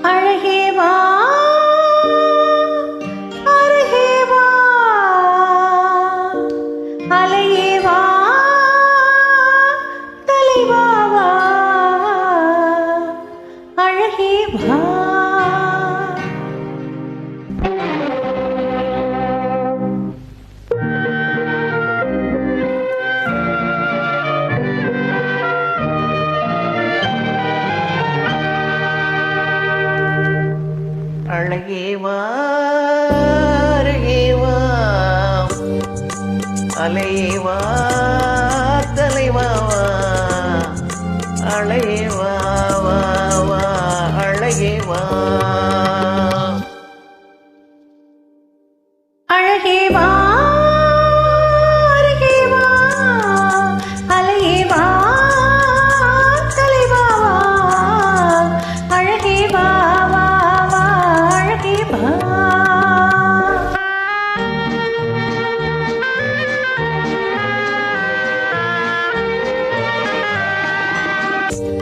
அழகே வா அருகே வா அலையே வா தலைவா வா அழகே வா அழகே வா அருகே வா அலையே வா தலைவா வா அழகே வா வா வா அழகே வா அழகே வா அருகே வா அலையே வா தலைவா வா அழகே வா வா வா அழகே வா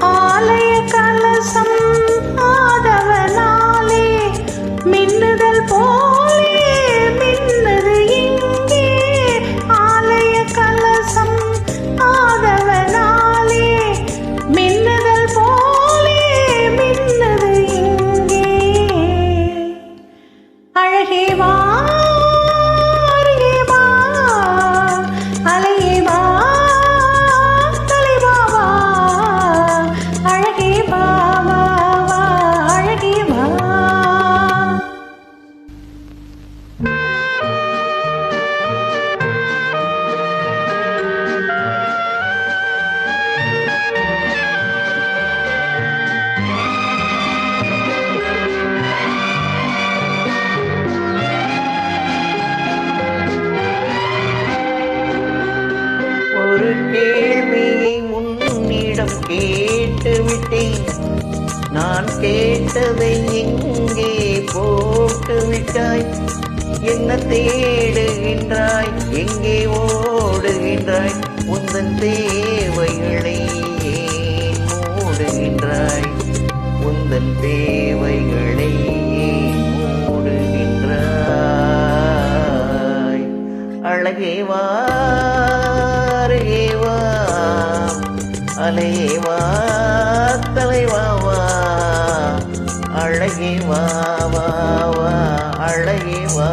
ஆலய கலசம் ஆதவனாலே மின்னுதல் போலே மின்னது இங்கே ஆலய கலசம் ஆதவனாலே மின்னுதல் போலே மின்னது இங்கே அழகே வா அருகே வா அலையே வா தலைவா வா அழகே வா வா வா அழகே வா ஒரு கேள்வியை முன்னிடம் கேட்டு விட்டேன் நான் கேட்டதை எங்கே போட்டு விட்டாய் என்ன தேடுகின்றாய் எங்கே ஓடுகின்றாய் உந்தன் தேவைகளை ஏன் மூடுகின்றாய் உந்தன் தேவைகளை ஏன் மூடுகின்றாய் அழகே வா அருகே வா அலையே வா தலைவா வா அழகே வா வா வா அழகே வா